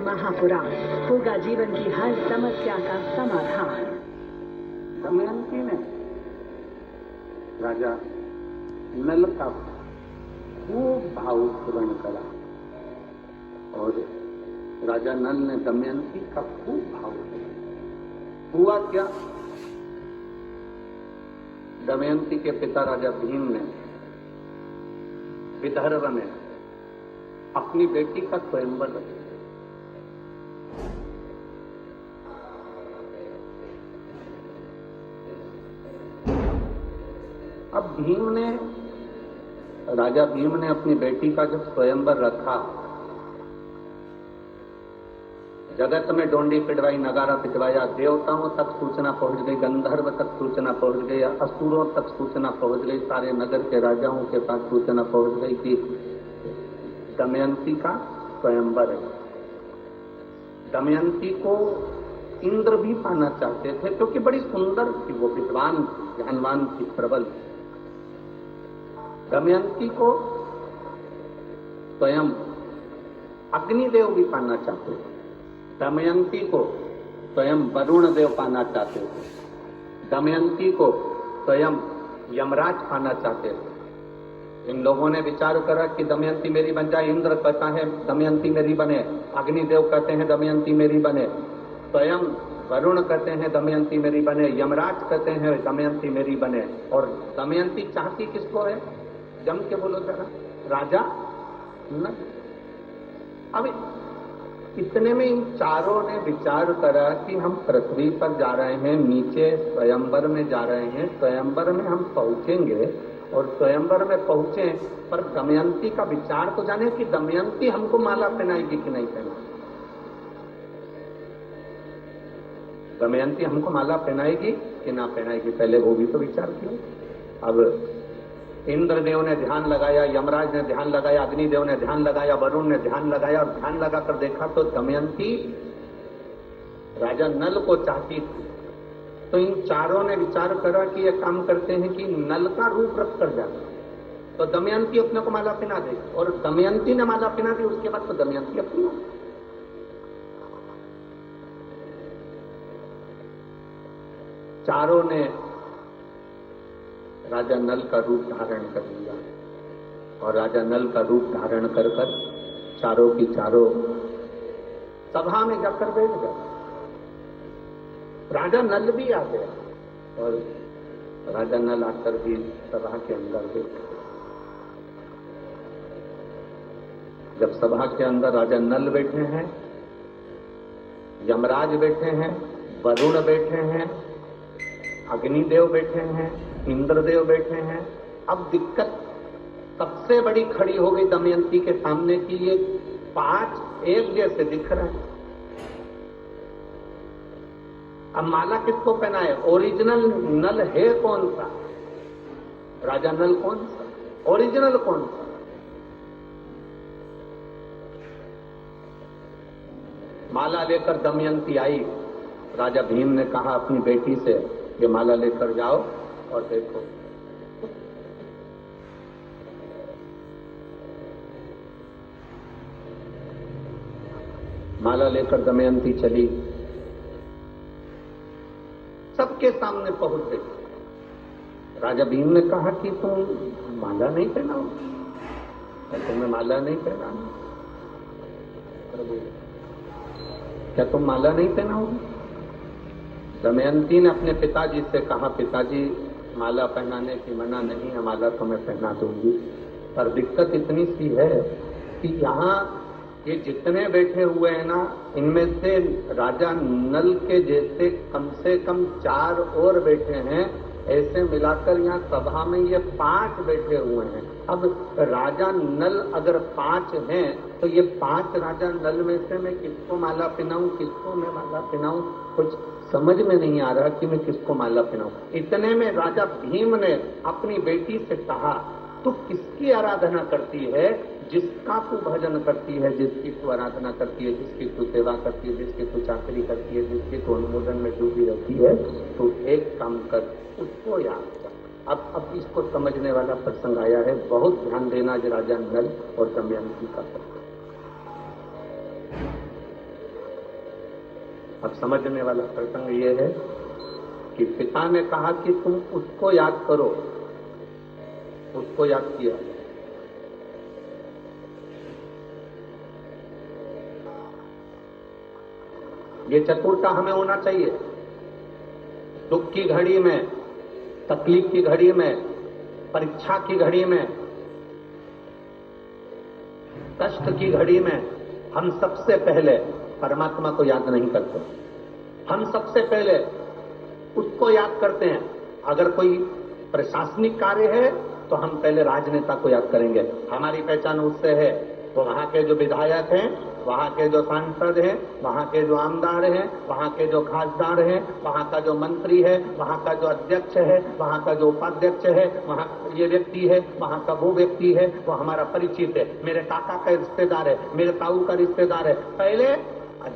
महापुराण होगा जीवन की हर समस्या का समाधान। दमयंती ने राजा नल का खूब भावपूर्ण करा और राजा नल ने दमयंती का खूब भाव किया। हुआ क्या, दमयंती के पिता राजा भीम ने विदर्भ में अपनी बेटी का स्वयंवर रखा। अब राजा भीम ने अपनी बेटी का जब स्वयंवर रखा, जगत में डोंडी पिटवाई, नगारा पिटवाया, देवताओं तक सूचना पहुंच गई, गंधर्व तक सूचना पहुंच गई, असुरों तक सूचना पहुंच गई, सारे नगर के राजाओं के पास सूचना पहुंच गई कि दमयंती का स्वयंवर है। दमयंती को इंद्र भी पाना चाहते थे क्योंकि बड़ी सुंदर थी, वो विद्वान थी, ज्ञानवान थी, प्रबल थी। दमयंती को स्वयं अग्निदेव भी पाना चाहते थे, दमयंती को स्वयं वरुण देव पाना चाहते थे, दमयंती को स्वयं यमराज पाना चाहते थे। इन लोगों ने विचार करा कि दमयंती मेरी बन जाए। इंद्र कहता है दमयंती मेरी बने, अग्निदेव कहते हैं दमयंती मेरी बने, स्वयं वरुण कहते हैं दमयंती मेरी बने, यमराज कहते हैं दमयंती मेरी बने। और दमयंती चाहती किसको है? जम के बोलो जरा, राजा नल। अब इतने में इन चारों ने विचार करा कि हम पृथ्वी पर जा रहे हैं, नीचे स्वयंवर में जा रहे हैं, स्वयंवर में हम पहुंचेंगे और स्वयंवर में पहुंचे पर दमयंती का विचार तो जाने कि दमयंती हमको माला पहनाएगी कि नहीं पहनाएगी। दमयंती हमको माला पहनाएगी कि ना पहनाएगी, पहले वो भी तो विचार किया। अब इंद्रदेव ने ध्यान लगाया, यमराज ने ध्यान लगाया, अग्निदेव ने ध्यान लगाया, वरुण ने ध्यान लगाया और ध्यान लगाकर देखा तो दमयंती राजा नल को चाहती थी। तो इन चारों ने विचार करा कि ये काम करते हैं कि नल का रूप रख कर जाए तो दमयंती अपने को माला पहना दे। और दमयंती ने माला पहना दी, उसके बाद तो दमयंती अपनी। चारों ने राजा नल का रूप धारण कर लिया और राजा नल का रूप धारण कर चारों की चारों सभा में जाकर बैठ गए। राजा नल भी आ गया और राजा नल आकर भी सभा के अंदर बैठे। जब सभा के अंदर राजा नल बैठे हैं, यमराज बैठे हैं, वरुण बैठे हैं, अग्निदेव बैठे हैं, इंद्रदेव बैठे हैं, अब दिक्कत सबसे बड़ी खड़ी हो गई दमयंती के सामने कि ये पांच एक जैसे दिख रहे हैं। अब माला किसको पहनाए? ओरिजिनल नल है कौन सा? राजा नल कौन सा? ओरिजिनल कौन सा? माला लेकर दमयंती आई। राजा भीम ने कहा अपनी बेटी से ये माला लेकर जाओ और देखो। माला लेकर दमयंती चली, सबके सामने पहुंच गई। राजा भीम ने कहा कि तुम माला नहीं पहनाओ? तुम्हें माला नहीं पहनाना? क्या तुम माला नहीं पहनाओगे? दमयंती ने अपने पिताजी से कहा पिताजी माला पहनाने की मना नहीं है, माला तो मैं पहना दूंगी, पर दिक्कत इतनी सी है कि यहाँ ये जितने बैठे हुए हैं ना, इनमें से राजा नल के जैसे कम से कम 4 और बैठे हैं, ऐसे मिलाकर यहाँ सभा में ये 5 बैठे हुए हैं। अब राजा नल अगर 5 हैं तो ये 5 राजा नल में से मैं किसको माला पहनाऊं, किसको मैं माला पहनाऊं? कुछ समझ में नहीं आ रहा कि मैं किसको माला पहनाऊं। इतने में राजा भीम ने अपनी बेटी से कहा तू किसकी आराधना करती है? जिसका तू भजन करती है, जिसकी तू आराधना करती है, जिसकी तू सेवा करती है, जिसकी तू चाकरी करती है, जिसकी तू अनुमोदन में डूबी रहती है, तो एक काम कर, उसको याद कर। अब इसको समझने वाला प्रसंग आया है, बहुत ध्यान देना। राजा नल और दमयंती का प्रसंग। अब समझने वाला प्रसंग ये है कि पिता ने कहा कि तुम उसको याद करो, उसको याद किया। ये चतुरता हमें होना चाहिए। दुख की घड़ी में, तकलीफ की घड़ी में, परीक्षा की घड़ी में, कष्ट की घड़ी में हम सबसे पहले परमात्मा को याद नहीं करते। हम सबसे पहले उसको याद करते हैं। अगर कोई प्रशासनिक कार्य है तो हम पहले राजनेता को याद करेंगे। हमारी पहचान उससे है, तो वहां के जो विधायक हैं, वहां के जो सांसद हैं, वहां के जो आमदार हैं, वहां के जो खासदार हैं, वहां का जो मंत्री है, वहां का जो अध्यक्ष है, वहां का जो उपाध्यक्ष है, वहां ये व्यक्ति है, वहां का वो व्यक्ति है, वो हमारा परिचित है, मेरे काका का रिश्तेदार है, मेरे ताऊ का रिश्तेदार है। पहले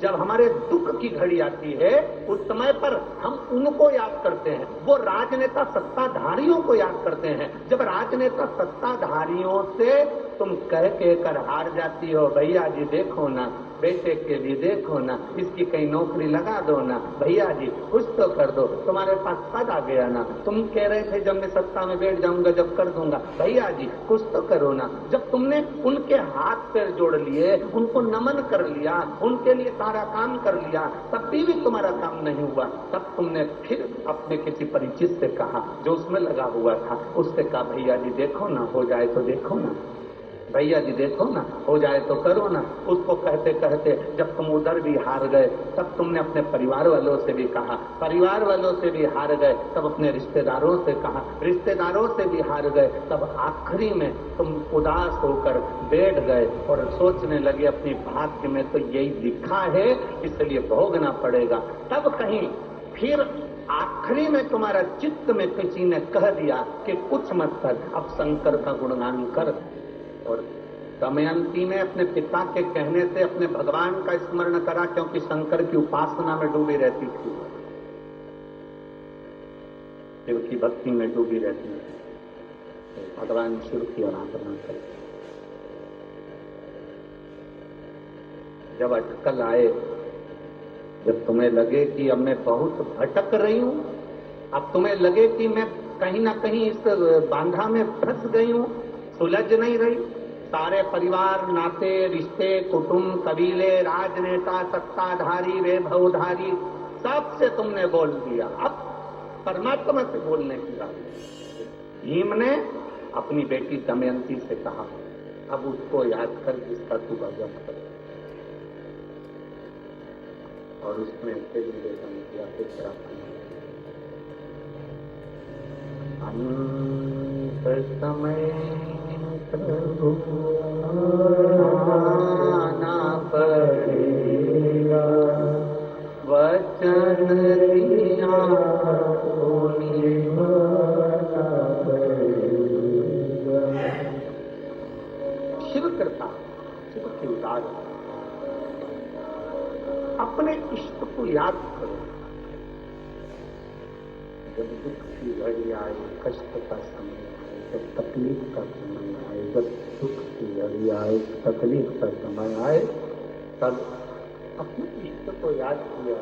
जब हमारे दुख की घड़ी आती है उस समय पर हम उनको याद करते हैं। वो राजनेता सत्ताधारियों को याद करते हैं। जब राजनेता सत्ताधारियों से तुम कह के कर हार जाती हो, भैया जी देखो ना, बेटे के लिए देखो ना, इसकी कहीं नौकरी लगा दो ना, भैया जी कुछ तो कर दो, तुम्हारे पास पद आ गया ना, तुम कह रहे थे जब मैं सत्ता में बैठ जाऊंगा जब कर दूंगा, भैया जी कुछ तो करो ना। जब तुमने उनके हाथ पैर जोड़ लिए, उनको नमन कर लिया, उनके लिए सारा काम कर लिया, तब भी तुम्हारा काम नहीं हुआ, तब तुमने फिर अपने किसी परिचित से कहा जो उसमें लगा हुआ था, उससे कहा भैया जी देखो ना, हो जाए तो देखो ना, भैया जी देखो ना, हो जाए तो करो ना। उसको कहते कहते जब तुम उधर भी हार गए तब तुमने अपने परिवार वालों से भी कहा, परिवार वालों से भी हार गए तब अपने रिश्तेदारों से कहा, रिश्तेदारों से भी हार गए तब आखिरी में तुम उदास होकर बैठ गए और सोचने लगे अपनी भाग्य में तो यही लिखा है इसलिए भोगना पड़ेगा। तब कहीं फिर आखिरी में तुम्हारा चित्त में किसी ने कह दिया कि कुछ मत कर, अब शंकर का गुणगान कर। और दमयंती ने अपने पिता के कहने से अपने भगवान का स्मरण करा, क्योंकि शंकर की उपासना में डूबी रहती थी, शिव की भक्ति में डूबी रहती थी, भगवान शिव की आराधना करती। जब अटकल आए, जब तुम्हें लगे कि अब मैं बहुत भटक रही हूं, अब तुम्हें लगे कि मैं कहीं ना कहीं इस बांधा में फंस गई हूं, सुलझ नहीं रही, सारे परिवार, नाते, रिश्ते, कुटुंब, कबीले, राजनेता, सत्ताधारी, वैभवधारी, सबसे तुमने बोल दिया, अब परमात्मा से बोलने की बात। भीम ने अपनी बेटी दमयंती से कहा, अब उसको याद कर जिसका तू भजन कर। और उसने फिर निवेदन किया, अंत समय प्रभु आना पड़ेगा, वचन दिया शिव कृपा, शिव की उदार, अपने इष्ट को याद करो। जब दुख की घड़ी आए, कष्ट का समय आए, जब तकलीफ का समय आए, जब दुख की घड़ी आए, तकलीफ का समय आए, तब अपने इष्ट को याद किया।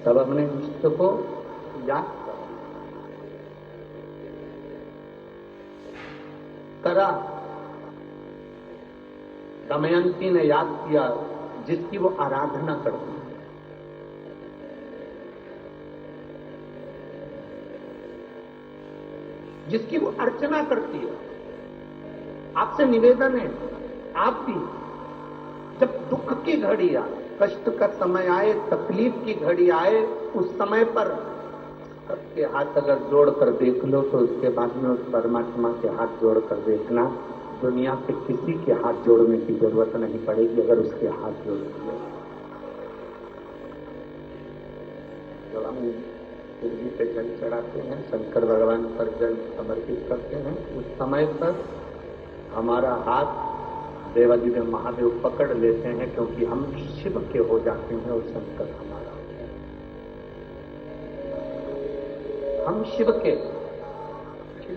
तब अपने इष्ट को याद करा। दमयंती ने याद किया जिसकी वो आराधना करती है। जिसकी वो अर्चना करती है। आपसे निवेदन है, आप भी जब दुख की घड़ी आए, कष्ट का समय आए, तकलीफ की घड़ी आए, उस समय पर सबके हाथ अगर जोड़कर देख लो तो उसके बाद में उस परमात्मा के हाथ जोड़कर देखना, दुनिया के किसी के हाथ जोड़ने की जरूरत नहीं पड़ेगी अगर उसके हाथ जोड़ दिए। जब हम शिवजी पे जल चढ़ाते हैं, शंकर भगवान पर जल समर्पित करते हैं, उस समय पर हमारा हाथ देवादिदेव महादेव पकड़ लेते हैं, क्योंकि हम शिव के हो जाते हैं और शंकर हमारा। हम शिव के, शिव